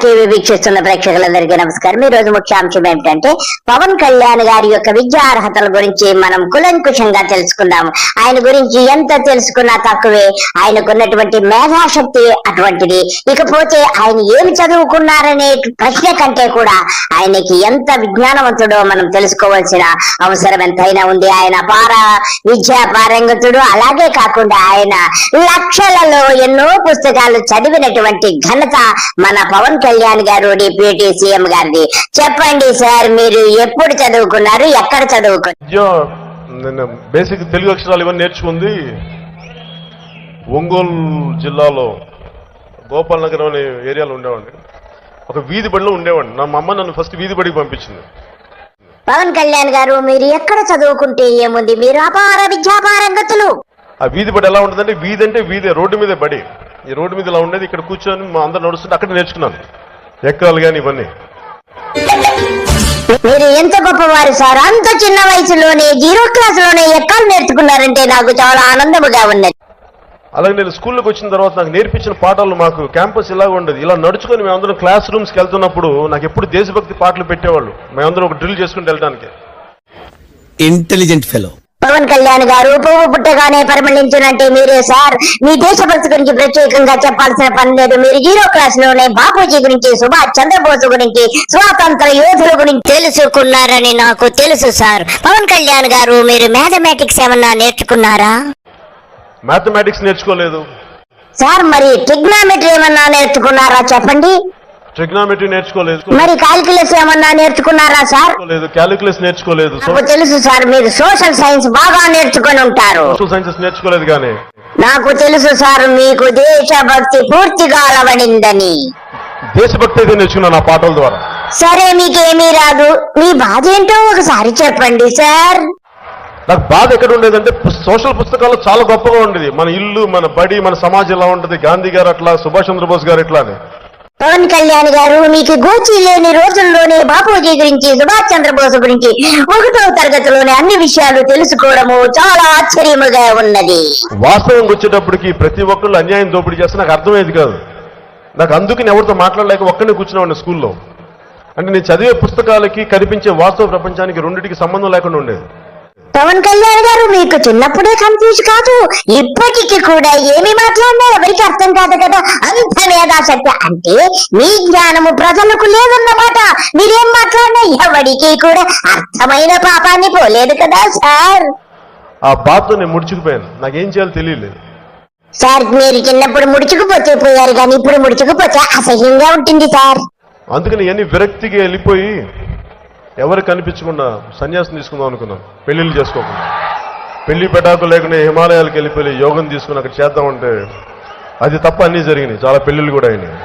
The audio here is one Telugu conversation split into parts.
టీవీ వీక్షిస్తున్న ప్రేక్షకులందరికీ నమస్కారం. ఈ రోజు ముఖ్యాంశం ఏమిటంటే పవన్ కళ్యాణ్ గారి యొక్క విద్యా అర్హతల గురించి మనం కులంకుశంగా తెలుసుకుందాము. ఆయన గురించి ఎంత తెలుసుకున్నా తక్కువే. ఆయనకున్నటువంటి మేధాశక్తి అటువంటిది. ఇకపోతే ఆయన ఏమి చదువుకున్నారనే ప్రశ్న కంటే కూడా ఆయనకి ఎంత విజ్ఞానవంతుడో మనం తెలుసుకోవాల్సిన అవసరం ఎంతైనా ఉంది. ఆయన విద్యా పారంగతుడు. అలాగే కాకుండా ఆయన లక్షలలో ఎన్నో పుస్తకాలు చదివినటువంటి ఘనత మన పవన్ కళ్యాణ్ గారు డిప్యూటీ సీఎం గారిది. చెప్పండి సార్, మీరు ఎప్పుడు చదువుకున్నారు, ఎక్కడ చదువుకున్నారు? నేను బేసిక్ తెలుగు అక్షరాలు ఇవన్నీ నేర్చుకుంది ఒంగోలు జిల్లాలో గోపాల్ నగరం అనే ఏరియాలో ఉండేవాడిని. ఒక వీధి బడిలో ఉండేవాడిని. మా అమ్మ నన్ను ఫస్ట్ వీధి బడికి పంపించింది. పవన్ కళ్యాణ్ గారు, మీరు ఎక్కడ చదువుకుంటే ఏముంది, మీరు అపార విద్యాపారంగతులు. ఆ వీధి బడి ఎలా ఉంటుందంటే, వీధి అంటే వీధి, రోడ్డు మీద బడి. ఈ రోడ్డు మీద ఇలా ఉండేది. ఇక్కడ కూర్చొని మా అందరు నడుస్తుంటే అక్కడ నేర్చుకున్నాను ఎక్కలు కానీ ఇవన్నీ. మీరు ఎంత గొప్పవారు సార్, అంత చిన్న వయసులోనే 0 క్లాసులోనే ఎక్కలు నేర్చుకున్నారంటే నాకు చాలా ఆనందముగా ఉన్నది. అలాగే నేను స్కూల్లోకి వచ్చిన తర్వాత నాకు నేర్పించిన పాఠాలు, మాకు క్యాంపస్ ఇలాగ ఉండదు. ఇలా నడుచుకొని మేమందరం క్లాస్ రూమ్స్కి వెళ్తున్నప్పుడు నాకు ఎప్పుడు దేశభక్తి పాటలు పెట్టేవాళ్ళు. మేమందరం ఒక డ్రిల్ చేసుకుని వెళ్ళడానికి. ఇంటెలిజెంట్ ఫెలో పవన్ కళ్యాణ్ గారు పువ్వు పుట్టగానే పరిమళించునంటే మీరే సార్. మీ దేశభక్తి గురించి ప్రత్యేకంగా చెప్పాల్సిన పని లేదు. మీరు 0 క్లాస్ లోనే బాపూజీ గురించి, సుభాష్ చంద్రబోస్ గురించి, స్వాతంత్ర యోధుల గురించి తెలుసుకున్నారని నాకు తెలుసు సార్. పవన్ కళ్యాణ్ గారు, మీరు మ్యాథమెటిక్స్ ఏమన్నా నేర్చుకున్నారా? మ్యాథమెటిక్స్ నేర్చుకోలేదు సార్. మరి ట్రిగ్నామెట్రీ ఏమన్నా నేర్చుకున్నారా చెప్పండి? ట్రిగ్నామెట్రీ నేర్చుకోలేదు. మరి కాలిక్యులస్ ఏమన్నా నేర్చుకున్నారా సార్? క్యాలిక్యులస్ నేర్చుకోలేదు. నాకు తెలుసు సార్, మీరు సోషల్ సైన్స్ బాగా నేర్చుకొని ఉంటారు. సోషల్ సైన్సెస్ నేర్చుకోలేదు. కానీ నాకు తెలుసు సార్, మీకు దేశభక్తి పూర్తిగా అలవడిందని. దేశభక్తి అయితే నేర్చుకున్నాను ఆ పాటల ద్వారా. సరే, మీకేమీ రాదు, మీ బాధ ఏంటో ఒకసారి చెప్పండి సార్. నాకు బాధ ఎక్కడ ఉండేదంటే, సోషల్ పుస్తకాలు చాలా గొప్పగా ఉండేది. మన ఇల్లు, మన బడి, మన సమాజం ఎలా ఉంటుంది, గాంధీ గారు అట్లా, సుభాష్ చంద్రబోస్ గారు ఇట్లా అని. పవన్ కళ్యాణ్ గారు, మీకు గోచి లేని రోజుల్లోనే బాపూజీ గురించి, సుభాష్ చంద్రబోస్ గురించి 1వ తరగతిలోనే అన్ని విషయాలు తెలుసుకోవడము చాలా ఆశ్చర్యముగా ఉన్నది. వాస్తవం వచ్చేటప్పటికి ప్రతి ఒక్కళ్ళు అన్యాయం దోపిడీ చేస్తే నాకు అర్థమయ్యేది కాదు. నాకు అందుకని ఎవరితో మాట్లాడలేక ఒక్కనే కూర్చునేవాడిని స్కూల్లో. అంటే నేను చదివే పుస్తకాలకి కనిపించే వాస్తవ ప్రపంచానికి రెండింటికి సంబంధం లేకుండా ఉండేది. పవన్ కళ్యాణ్ గారు, మీకు చిన్నప్పుడే కన్ఫ్యూజ్ కాదు, ఇప్పటికీ కూడా ఏమి మాట్లాడినా ఎవరికి అర్థం కాదు కదా, అంత మేధాశక్తి. అంటే మీ జ్ఞానము ప్రజలకు లేదన్నమాట. మీరేం మాట్లాడినా ఎవరికి కూడా అర్థమైన పాపాన్ని పోలేదు కదా సార్. ఆ బాధతో నేను ముడుచుకుపోయాను. నాకేం చేయాలో తెలియలేదు సార్. మీరు చిన్నప్పుడు ముడుచుకుపోతే పోయారు, కానీ ఇప్పుడు ముడుచుకుపోతే అసహ్యంగా ఉంటుంది సార్. అందుకని ఇవన్నీ విరక్తికి వెళ్ళిపోయి ఎవరు కనిపించకుండా సన్యాసం తీసుకుందాం అనుకున్నాను. పెళ్లిళ్ళు చేసుకోకుండా, పెళ్లి పెటాకు లేకుండా హిమాలయాలకు వెళ్ళిపోయి యోగం తీసుకుని అక్కడ చేద్దామంటే అది తప్ప అన్నీ జరిగినాయి. చాలా పెళ్లిళ్ళు కూడా అయినాయి.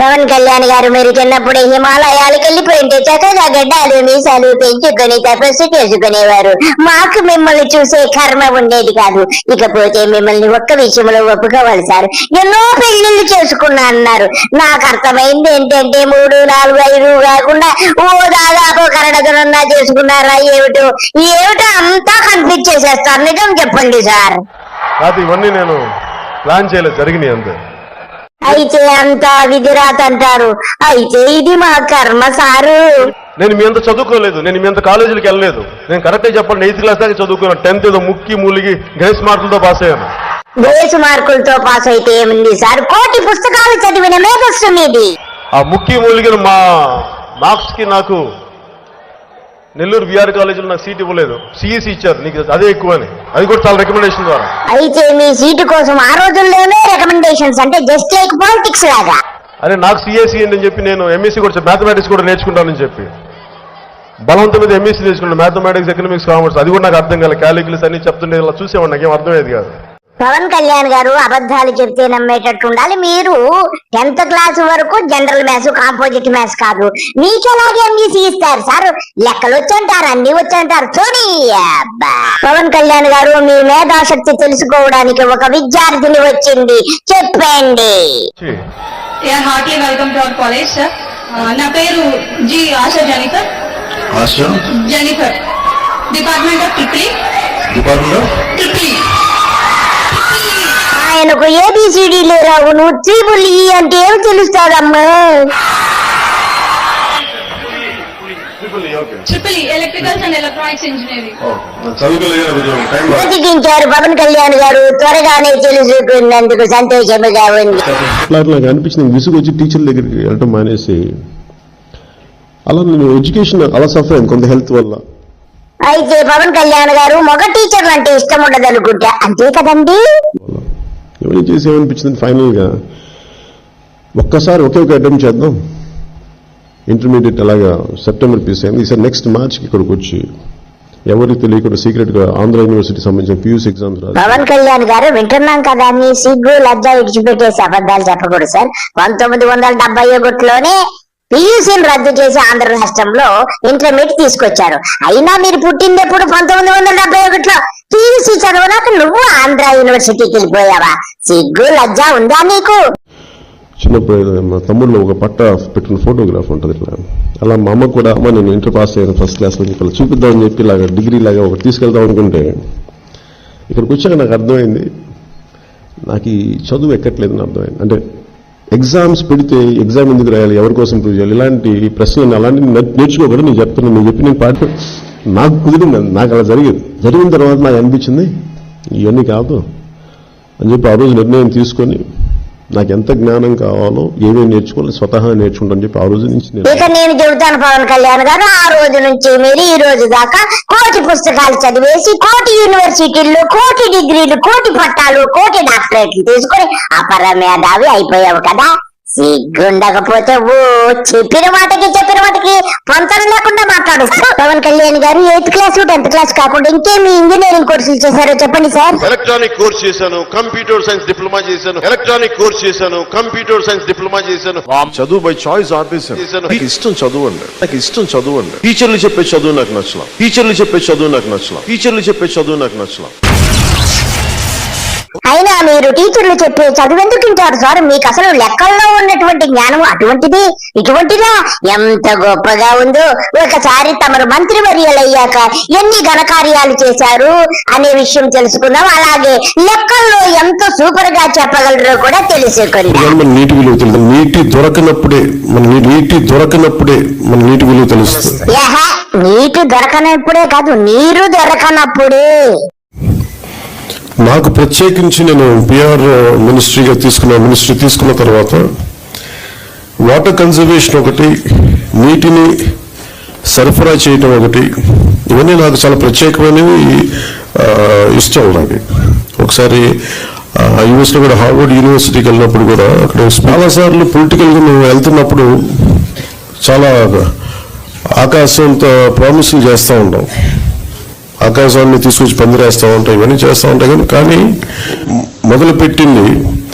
పవన్ కళ్యాణ్ గారు, మీరు చిన్నప్పుడే హిమాలయాలకు వెళ్ళిపోయింటే చక్కగా గడ్డాలు మీసాలు పెంచుకొని తపస్సు చేసుకునేవారు. మాకు మిమ్మల్ని చూసే కర్మ ఉండేది కాదు. ఇకపోతే మిమ్మల్ని ఒక్క విషయంలో ఒప్పుకోవాలి సార్, ఎన్నో పెళ్లిళ్ళు చేసుకున్నా అన్నారు. నాకు అర్థమైంది ఏంటంటే 3, 4, 5 కాకుండా దాదాపు కరడగలన్నా చేసుకున్నారా ఏమిటో అంతా కన్ఫ్యూజ్ చేసేస్తారు. నిజం చెప్పండి సార్. కాదు, ఇవన్నీ నేను ప్లాన్ చేయలేదు, జరిగినాయి అంతే. అయితే అంతా విధిరాత్ అంటారు. అయితే ఇది మా కర్మ సారు. నేను మీ అంత చదువుకోలేదు, నేను మీ అంత కాలేజీలకు వెళ్ళలేదు. నేను కరెక్ట్గా చెప్పాలి, 8th క్లాస్ దాకా చదువుకున్నాను. 10th ఏదో ముక్కి మూలిగి గ్రేస్ మార్కులతో పాస్ అయ్యాను. గ్రేస్ మార్కులతో పాస్ అయితే ఏముంది సార్, కోటి పుస్తకాలు చదివిన మేధస్సు మీది. ఆ ముక్కి మూలిగిన మా మార్క్స్ కి నాకు నెల్లూరు బీఆర్ కాలేజీలో నాకు సీట్ ఇవ్వలేదు. సిఈసి ఇచ్చారు, నీకు అదే ఎక్కువ అని. అది కూడా చాలా రికమెండేషన్ ద్వారా. అయితే మీ సీటు కోసం ఆ రోజుల్లోనే రికమెండేషన్స్, అంటే జస్ట్ లైక్ పాలిటిక్స్ లాగా. అదే నాకు సిఎస్సి అని చెప్పి నేను ఎంఎస్సీ కూడా మ్యాథమెటిక్స్ కూడా నేర్చుకుంటానని చెప్పి బలవంతం మీద ఎంఎస్సీ నేర్చుకున్నాను. Mathematics, economics, commerce. అది కూడా నాకు అర్థం కాలేదు. క్యాలిక్యులస్ అన్ని చెప్తుంటే ఇలా చూసేవాడిని, నాకేం అర్థమయ్యేది కాదు. పవన్ కళ్యాణ్ గారు, అబద్ధాలు చెప్తే నమ్మేటట్టు ఉండాలి. మీరు 10th క్లాస్ వరకు జనరల్ మ్యాథ్స్, కాంపోజిట్ మ్యాథ్స్ కాదు, మీకెలాగే ఎంఈసీ ఇస్తారు సార్. లెక్కలు వచ్చంటారు, అన్ని వచ్చంటారు. చూడి పవన్ కళ్యాణ్ గారు, మీ మేధాశక్తి తెలుసుకోవడానికి ఒక విద్యార్థిని వచ్చింది, చెప్పండి. Heartly welcome to our college sir. నా పేరు G Asha Jennifer. Department of triple. ఆయనకు ఏబిసిడీలే రావు, నువ్వు ట్రిపుల్ ఈ అంటే ఏం తెలుస్తాదమ్మా? Triple E electricals and electronics engineering. బ్రతికించారు పవన్ కళ్యాణ్ గారు, త్వరగానే తెలుసుకున్నందుకు సంతోషముగా ఉంది. నాకు అనిపించింది విసుగు వచ్చి టీచర్ల దగ్గరికి వెళ్ళటం మానేసి, అలా నేను ఎడ్యుకేషన్ అలా సఫర్ అయింది కొంత హెల్త్ వల్ల. అయితే పవన్ కళ్యాణ్ గారు మగ టీచర్లు అంటే ఇష్టం ఉండదు అనుకుంటా, అంతే కదండి? ఇవన్నీ చేసి ఏమనిపించింది ఫైనల్ గా, ఒక్కసారి ఒకే ఒక అటెంప్ట్ చేద్దాం. ఇంటర్మీడియట్ అలాగా సెప్టెంబర్ పీస్ అయింది. ఈసారి నెక్స్ట్ మార్చ్కి ఇక్కడికి వచ్చి ఎవరికి తెలియకుండా సీక్రెట్ గా ఆంధ్ర యూనివర్సిటీ సంబంధించిన PUC ఎగ్జామ్స్ రాదు. పవన్ కళ్యాణ్ గారు వింటున్నాం కదా, మీ సిగ్గు లజ్జ ఇడిచిపెట్టేసి అబద్ధాలు చెప్పకూడదు సార్. 1971లోనే PUCని రద్దు చేసి ఆంధ్ర రాష్ట్రంలో ఇంటర్మీడియట్ తీసుకొచ్చారు. అయినా మీరు పుట్టింది ఎప్పుడు? 1971లో. PUC చదవనాక నువ్వు ఆంధ్ర యూనివర్సిటీకి వెళ్ళిపోయావా? సిగ్గు లజ్జ ఉందా నీకు? చిన్నప్పుడు మా తమ్ముళ్ళు ఒక పట్ట పెట్టిన ఫోటోగ్రాఫ్ ఉంటుంది ఇట్లా. అలా మా అమ్మ కూడా, అమ్మ నేను ఇంటర్ పాస్ అయ్యాను ఫస్ట్ క్లాస్లో చెప్పి చూపిద్దామని చెప్పి ఇలాగా డిగ్రీ లాగా ఒకటి తీసుకెళ్దాం అనుకుంటే, ఇక్కడికి వచ్చాక నాకు అర్థమైంది నాకు ఈ చదువు ఎక్కట్లేదని అర్థమైంది. అంటే ఎగ్జామ్స్ పెడితే ఎగ్జామ్ ఎందుకు రాయాలి, ఎవరి కోసం ప్రూవ్ చేయాలి, ఇలాంటి ప్రశ్నలు అలాంటి నేర్చుకోకూడదు. నేను చెప్తున్నాను, నేను చెప్పి నేను పాట నాకు కుదిరింది, నాకు అలా జరిగిన తర్వాత నాకు అనిపించింది ఇవన్నీ కాదు అని చెప్పి ఆ రోజు నిర్ణయం తీసుకొని నాకు ఎంత జ్ఞానం కావాలో ఏమేమి నేర్చుకోవాలి స్వతహా నేర్చుకుంటాను చెప్పి ఆ రోజు నుంచి ఇక నేను చెబుతాను పవన్ కళ్యాణ్ గారు, ఆ రోజు నుంచి మీరు ఈ రోజు దాకా కోటి పుస్తకాలు చదివేసి, కోటి యూనివర్సిటీల్లో కోటి డిగ్రీలు, కోటి పట్టాలు, కోటి డాక్టరేట్లు తీసుకొని అపర మేధావి అయిపోయావు కదా. సిగ్గుండకపోతే ఓ చెప్పిన మాటకి పొంతన లేకుండా మాట్లాడు. పవన్ కళ్యాణ్ గారు 8th క్లాస్ 10th క్లాస్ కాకుండా ఇంకేమి ఇంజనీరింగ్ కోర్సులు చేశారో చెప్పండి సార్. ఎలక్ట్రానిక్ కోర్స్ చేశాను, కంప్యూటర్ సైన్స్ డిప్లొమా చేశాను, ఎలక్ట్రానిక్ కోర్స్ చేశాను, కంప్యూటర్ సైన్స్ డిప్లొమా చేశాను. చదువు బై చాయిస్ ఆపేశాను. నాకు ఇష్టం చదువు అండి. టీచర్లు చెప్పే చదువు నాకు నచ్చలా. అయినా మీరు టీచర్లు చెప్పే చదువు ఎందుకు వింటారు సార్? మీకు అసలు లెక్కల్లో ఉన్నటువంటి జ్ఞానం ఇటువంటిదా? ఎంత గొప్పగా ఉందో. ఒకసారి తమరు మంత్రివర్యులయ్యాక ఎన్ని ఘనకార్యాలు చేశారు అనే విషయం తెలుసుకుందాం. అలాగే లెక్కల్లో ఎంత సూపర్ గా చెప్పగలరో కూడా తెలుసుకుందాం. నీటి విలువ తెలుసు. నీటి దొరకనప్పుడే మన నీటి విలువ తెలుస్తుంది. నీటి దొరకనప్పుడే కాదు, నీరు దొరకనప్పుడే. నాకు ప్రత్యేకించి నేను PR మినిస్ట్రీ తీసుకున్న తర్వాత వాటర్ కన్జర్వేషన్ ఒకటి, నీటిని సరఫరా చేయటం ఒకటి, ఇవన్నీ నాకు చాలా ప్రత్యేకమైనవి, ఇష్టం నాకు. ఒకసారి US లో కూడా హార్వర్డ్ యూనివర్సిటీకి వెళ్ళినప్పుడు కూడా అక్కడ చాలాసార్లు పొలిటికల్గా మేము వెళ్తున్నప్పుడు చాలా ఆకాశంతో ప్రామిసులు చేస్తూ ఉంటాం. ఆకాశాన్ని తీసుకొచ్చి పందిరేస్తూ ఉంటాయి, ఇవన్నీ చేస్తూ ఉంటాయి. కానీ మొదలుపెట్టింది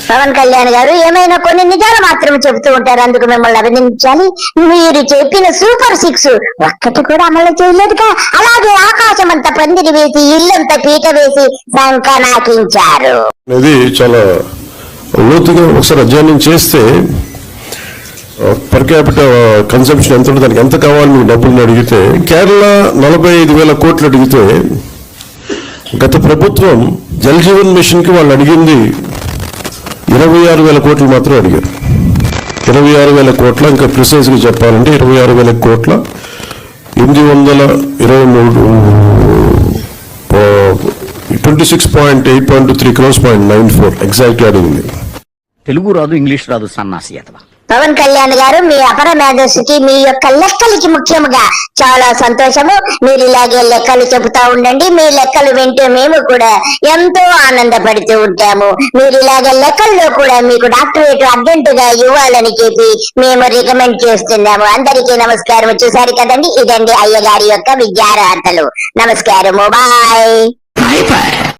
పవన్ కళ్యాణ్ గారు ఏమైనా కొన్ని నిజాలు మాత్రం చెబుతూ ఉంటారు, అందుకు మిమ్మల్ని అభినందించాలి. మీరు చెప్పిన సూపర్ 6 ఒక్కటి కూడా అమలు చేయలేదుగా. అలాగే ఆకాశం అంతా పందిరి వేసి, ఇల్లంతా పీట వేసి సంకనాకించారు. ఇది చాలా లోతుగా ఒకసారి అధ్యయనం చేస్తే పర్ క్యాపిటల్ కన్సంప్షన్ ఎంత ఉంటుంది, దానికి ఎంత కావాలి మీకు డబ్బులు అడిగితే, కేరళ 45,000 కోట్లు అడిగితే గత ప్రభుత్వం జల్ జీవన్ మిషన్ కి వాళ్ళు అడిగింది 26,000 కోట్లు మాత్రం అడిగారు. 26,000 కోట్ల, ఇంకా ప్రిసైజ్ గా చెప్పాలంటే 26,000 కోట్ల 823 26.8.3 crores 0.94 ఎగ్జాక్ట్ అడిగింది. తెలుగు రాదు, ఇంగ్లీష్ రాదు, సన్నాసి అతవా. పవన్ కళ్యాణ్ గారు, మీ అపర మేధస్సుకి, మీ యొక్క లెక్కలకి ముఖ్యంగా చాలా సంతోషము. మీరు ఇలాగే లెక్కలు చెబుతా ఉండండి. మీ లెక్కలు వింటూ మేము కూడా ఎంతో ఆనందపడుతూ ఉంటాము. మీరు ఇలాగే లెక్కల్లో కూడా మీకు డాక్టరేట్ అర్జెంటుగా ఇవ్వాలని చెప్పి మేము రికమెండ్ చేస్తున్నాము. అందరికీ నమస్కారం. చూసారు కదండి, ఇదండి అయ్యగారి యొక్క విద్యార్హతలు. నమస్కారము, బాయ్.